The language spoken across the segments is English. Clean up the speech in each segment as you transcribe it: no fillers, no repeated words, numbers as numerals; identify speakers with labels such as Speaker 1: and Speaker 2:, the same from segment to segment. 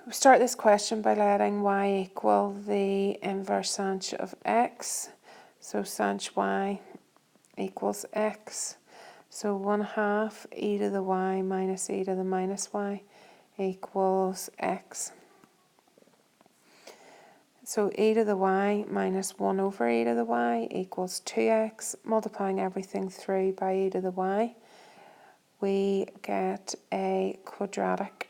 Speaker 1: We start this question by letting y equal the inverse sinh of x. So sinh y equals x. So 1/2 e to the y minus e to the minus y equals x. So e to the y minus 1 over e to the y equals 2x. Multiplying everything through by e to the y, we get a quadratic.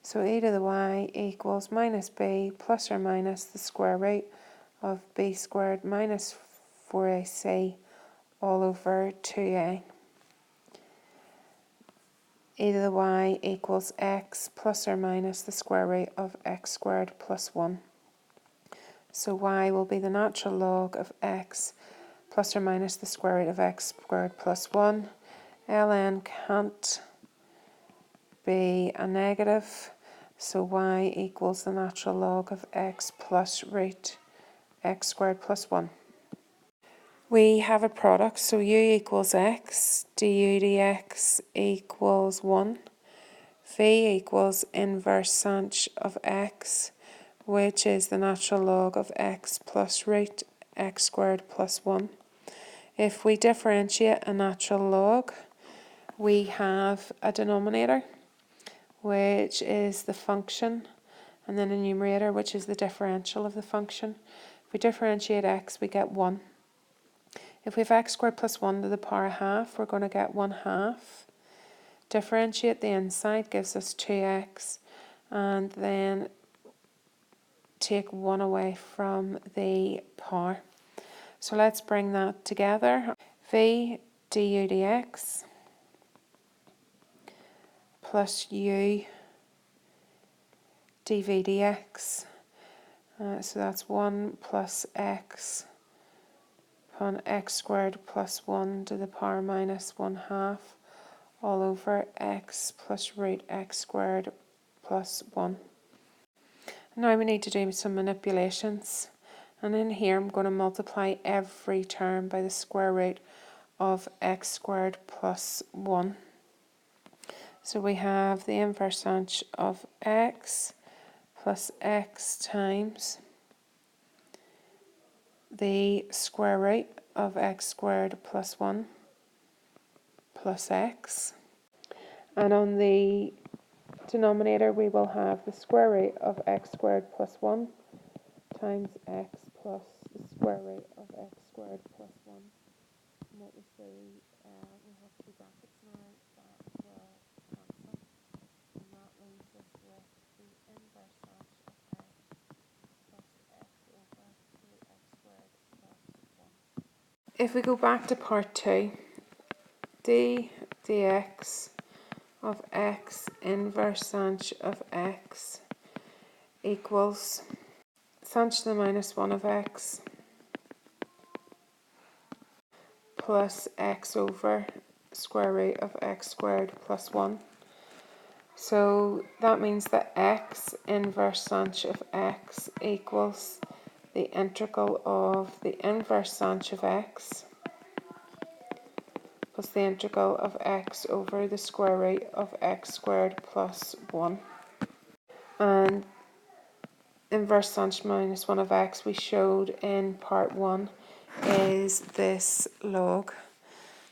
Speaker 1: So e to the y equals minus b plus or minus the square root of b squared minus 4ac all over 2a. E to the y equals x plus or minus the square root of x squared plus 1. So y will be the natural log of x plus or minus the square root of x squared plus 1. ln can't be a negative, so y equals the natural log of x plus root x squared plus 1. We have a product, so u equals x, du dx equals 1. V equals inverse sinh of x, which is the natural log of x plus root x squared plus 1. If we differentiate a natural log, we have a denominator, which is the function, and then a numerator, which is the differential of the function. If we differentiate x, we get 1. If we have x squared plus 1 to the power half, we're going to get 1/2. Differentiate the inside gives us 2x, and then take 1 away from the power. So let's bring that together. V du dx plus u dv dx. So that's 1 plus x upon x squared plus 1 to the power minus 1/2 all over x plus root x squared plus 1. Now we need to do some manipulations. And in here I'm going to multiply every term by the square root of x squared plus 1. So we have the inverse sinh of x plus x times the square root of x squared plus 1 plus x. And on the denominator we will have the square root of x squared plus 1 times x plus the square root of x squared plus 1. And what we see, we have two brackets now that will cancel. And that leaves us with the inverse sinh of x plus x over 2x squared plus 1. If we go back to part 2, d dx of x inverse sinh of x equals sinh to the minus 1 of x plus x over square root of x squared plus 1. So that means that x inverse sinh of x equals the integral of the inverse sinh of x plus the integral of x over the square root of x squared plus 1. And inverse sinh minus 1 of x we showed in part 1 is this log.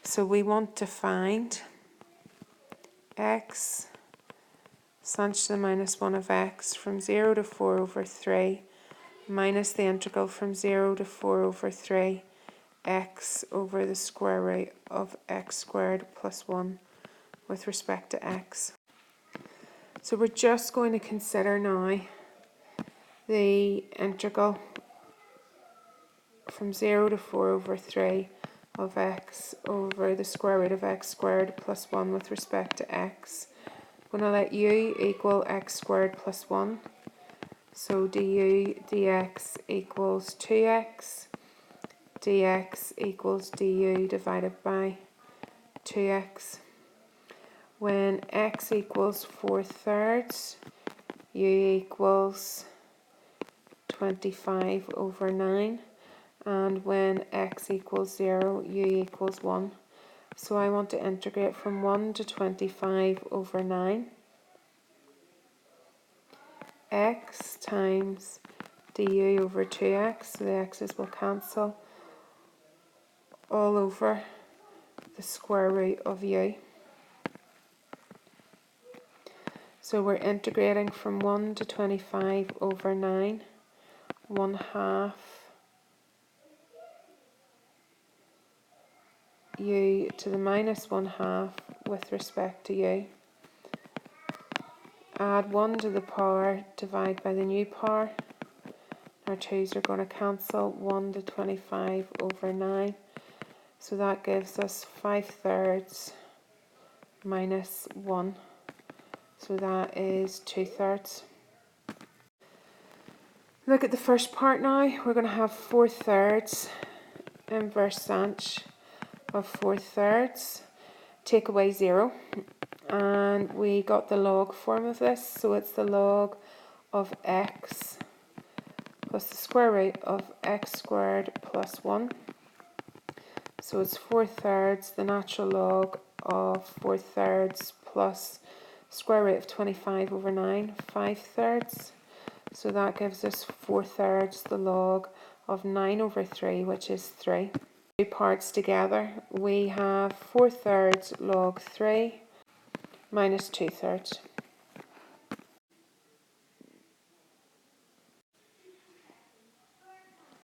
Speaker 1: So we want to find x sinh to the minus 1 of x from 0 to 4 over 3 minus the integral from 0 to 4 over 3 x over the square root of x squared plus 1 with respect to x. So we're just going to consider now the integral from 0 to 4 over 3 of x over the square root of x squared plus 1 with respect to x. I'm going to let u equal x squared plus 1. So du dx equals 2x. dx equals du divided by 2x. When x equals 4/3, u equals 25 over 9. And when x equals 0, u equals 1. So I want to integrate from 1 to 25 over 9. X times du over 2x, so the x's will cancel, all over the square root of u. So we're integrating from 1 to 25 over 9, 1/2 u to the minus 1/2 with respect to u. Add 1 to the power, divide by the new power. Our 2's are going to cancel, 1 to 25 over 9. So that gives us 5/3 minus 1. So that is 2/3. Look at the first part now. We're going to have 4/3 inverse sanch of 4/3. Take away 0. And we got the log form of this. So it's the log of x plus the square root of x squared plus 1. So it's 4/3, the natural log of 4/3 plus square root of 25 over 9, 5/3. So that gives us 4/3 the log of 9 over 3, which is 3. Two parts together, we have 4/3 log 3 minus 2/3.